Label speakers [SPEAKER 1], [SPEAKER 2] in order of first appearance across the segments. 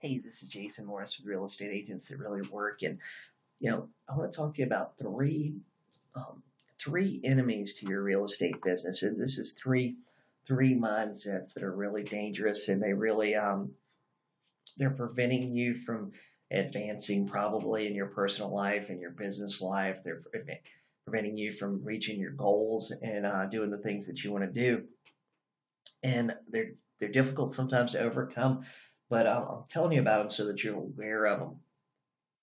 [SPEAKER 1] Hey, this is Jason Morris with Real Estate Agents That Really Work. And, I want to talk to you about um, three enemies to your real estate business. And this is three mindsets that are really dangerous and they're preventing you from advancing probably in your personal life and your business life. They're preventing you from reaching your goals and doing the things that you want to do. And they're difficult sometimes to overcome, but I'm telling you about them so that you're aware of them.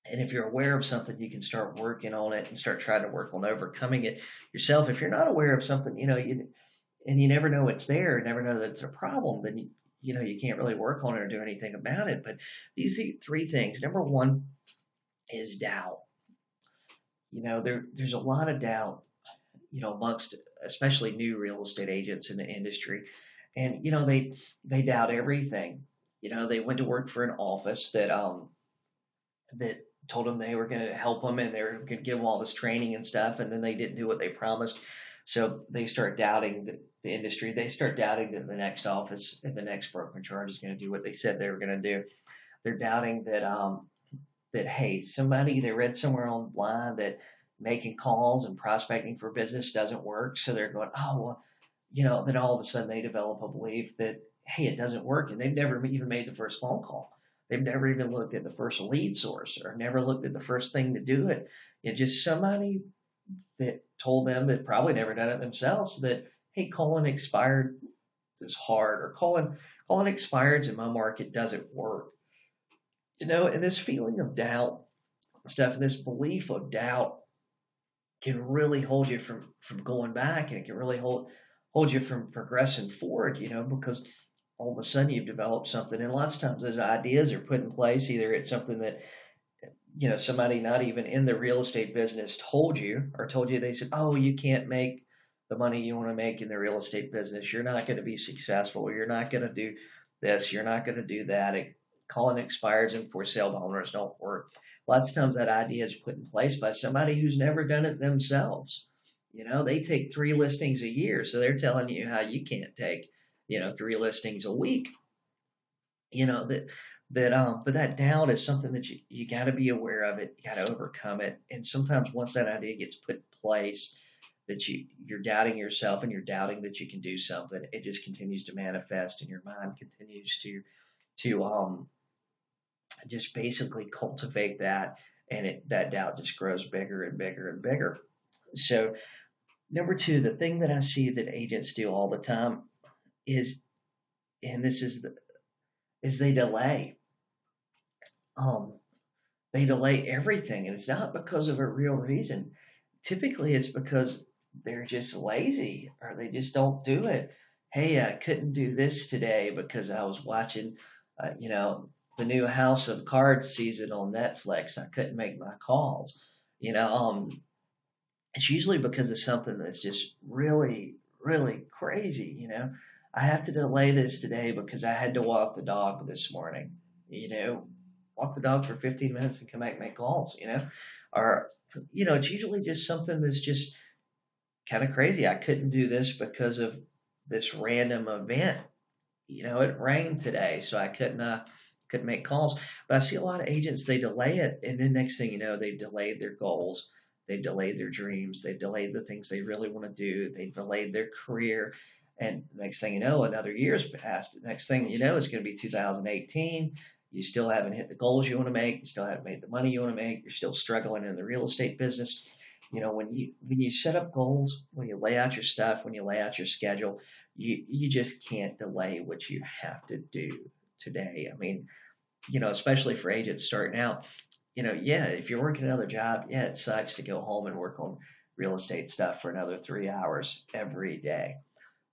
[SPEAKER 1] And if you're aware of something, you can start working on it and start trying to work on overcoming it yourself. If you're not aware of something, you never know it's there, never know that it's a problem, then you can't really work on it or do anything about it. But these three things. Number one is doubt. There's a lot of doubt, amongst especially new real estate agents in the industry, and they doubt everything. They went to work for an office that told them they were going to help them and they were going to give them all this training and stuff, and then they didn't do what they promised. So they start doubting the industry. They start doubting that the next office and the next broker in charge is going to do what they said they were going to do. They're doubting that hey, somebody they read somewhere online that making calls and prospecting for business doesn't work. So they're going, oh well, then all of a sudden they develop a belief that hey, it doesn't work, and they've never even made the first phone call. They've never even looked at the first lead source or never looked at the first thing to do it. Just somebody that told them that probably never done it themselves that hey, calling expired is hard, or calling expireds in my market doesn't work. And this feeling of doubt stuff and this belief of doubt can really hold you from going back, and it can really hold you from progressing forward, because all of a sudden you've developed something, and lots of times those ideas are put in place. Either it's something that somebody not even in the real estate business told you, or told you, they said, oh, you can't make the money you want to make in the real estate business, you're not going to be successful, or you're not going to do this, you're not going to do that. Calling expires and for sale to owners don't work. Lots of times that idea is put in place by somebody who's never done it themselves. They take three listings a year, so they're telling you how you can't take three listings a week. But that doubt is something that you got to be aware of it, you got to overcome it. And sometimes once that idea gets put in place, that you're doubting yourself and you're doubting that you can do something, it just continues to manifest, and your mind continues to just basically cultivate that, and that doubt just grows bigger and bigger and bigger. So number two, the thing that I see that agents do all the time is, and this is is they delay. Um, they delay everything, and it's not because of a real reason. Typically, it's because they're just lazy, or they just don't do it. Hey, I couldn't do this today because I was watching, the new House of Cards season on Netflix. I couldn't make my calls. You know, um, it's usually because of something that's just really, really crazy. I have to delay this today because I had to walk the dog this morning. You know, walk the dog for 15 minutes and come back and make calls. Or it's usually just something that's just kind of crazy. I couldn't do this because of this random event. It rained today, so I couldn't make calls. But I see a lot of agents, they delay it, and then next thing you know, they've delayed their goals, they've delayed their dreams, they've delayed the things they really want to do, they've delayed their career, and next thing you know, another year's passed. Next thing you know, it's going to be 2018. You still haven't hit the goals you want to make. You still haven't made the money you want to make. You're still struggling in the real estate business. When you set up goals, when you lay out your stuff, when you lay out your schedule, you just can't delay what you have to do today. I mean, especially for agents starting out, yeah, if you're working another job, yeah, it sucks to go home and work on real estate stuff for another 3 hours every day.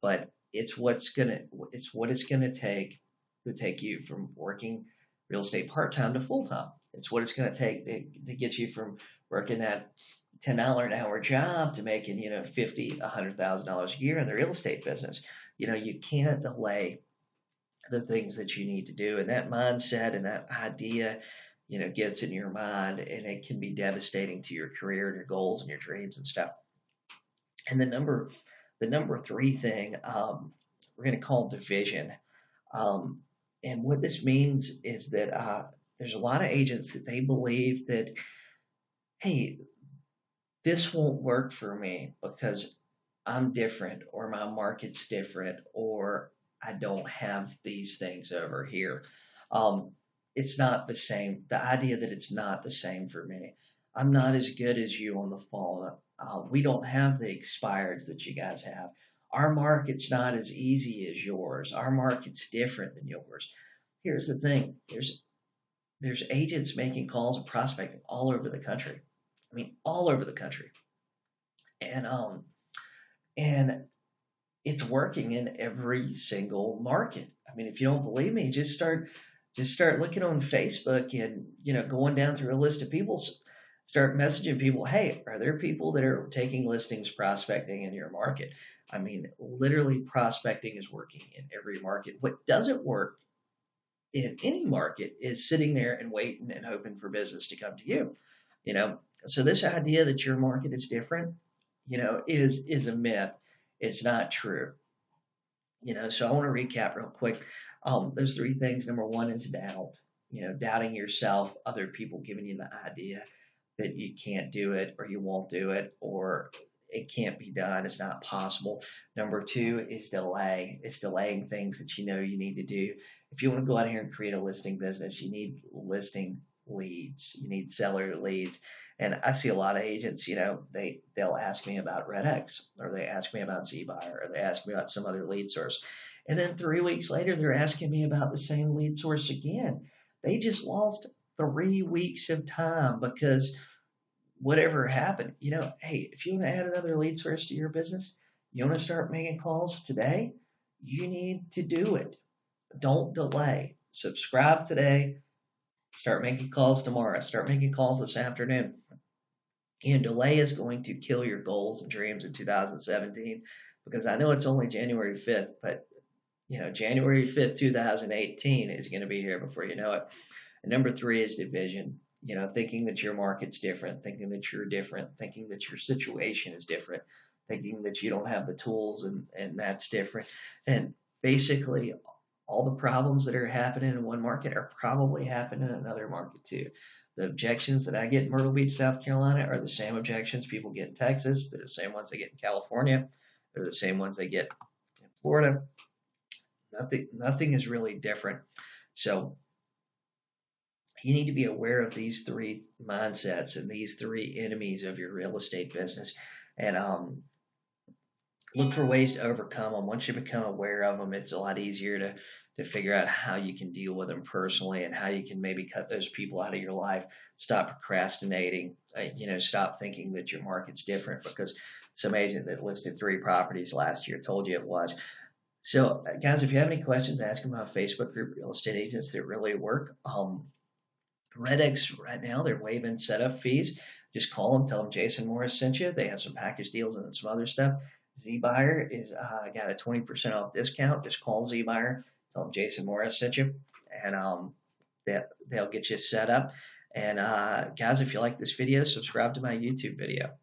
[SPEAKER 1] But it's what it's gonna take to take you from working real estate part time to full time. It's what it's gonna take to get you from working that $10 an hour job to making, 50, $100,000 a year in the real estate business. You can't delay the things that you need to do. And that mindset and that idea, gets in your mind, and it can be devastating to your career and your goals and your dreams and stuff. And the number three thing, we're going to call division. Um, And what this means is that there's a lot of agents that they believe that, hey, this won't work for me because I'm different or my market's different or I don't have these things over here. Um, it's not the same. The idea that it's not the same for me. I'm not as good as you on the phone. We don't have the expireds that you guys have. Our market's not as easy as yours. Our market's different than yours. Here's the thing. There's agents making calls and prospecting all over the country. I mean, all over the country. And and it's working in every single market. I mean, if you don't believe me, just start looking on Facebook and going down through a list of people, start messaging people. Hey, are there people that are taking listings prospecting in your market? I mean, literally prospecting is working in every market. What doesn't work in any market is sitting there and waiting and hoping for business to come to you. You know, so this idea that your market is different, is a myth. It's not true. So I want to recap real quick. Those three things. Number one is doubt. Doubting yourself, other people giving you the idea that you can't do it or you won't do it or it can't be done. It's not possible. Number two is delay. It's delaying things that you know you need to do. If you want to go out here and create a listing business, you need listing leads. You need seller leads. And I see a lot of agents, they'll ask me about Red X, or they ask me about ZBuyer, or they ask me about some other lead source. And then 3 weeks later, they're asking me about the same lead source again. They just lost 3 weeks of time because whatever happened, hey, if you want to add another lead source to your business, you want to start making calls today, you need to do it. Don't delay. Subscribe today. Start making calls tomorrow. Start making calls this afternoon. And delay is going to kill your goals and dreams in 2017 because I know it's only January 5th, but January 5th, 2018 is going to be here before you know it. And number three is division. Thinking that your market's different, thinking that you're different, thinking that your situation is different, thinking that you don't have the tools and that's different. And basically, all the problems that are happening in one market are probably happening in another market too. The objections that I get in Myrtle Beach, South Carolina are the same objections people get in Texas. They're the same ones they get in California. They're the same ones they get in Florida. Nothing is really different. So you need to be aware of these three mindsets and these three enemies of your real estate business, and look for ways to overcome them. Once you become aware of them, it's a lot easier to figure out how you can deal with them personally and how you can maybe cut those people out of your life. Stop procrastinating. Stop thinking that your market's different because some agent that listed 3 properties last year told you it was. So, guys, if you have any questions, ask them on our Facebook group, Real Estate Agents That Really Work. RedX right now, they're waiving setup fees. Just call them, tell them Jason Morris sent you. They have some package deals and some other stuff. ZBuyer is got a 20% off discount. Just call ZBuyer, tell them Jason Morris sent you, and they'll get you set up. And guys, if you like this video, subscribe to my YouTube video.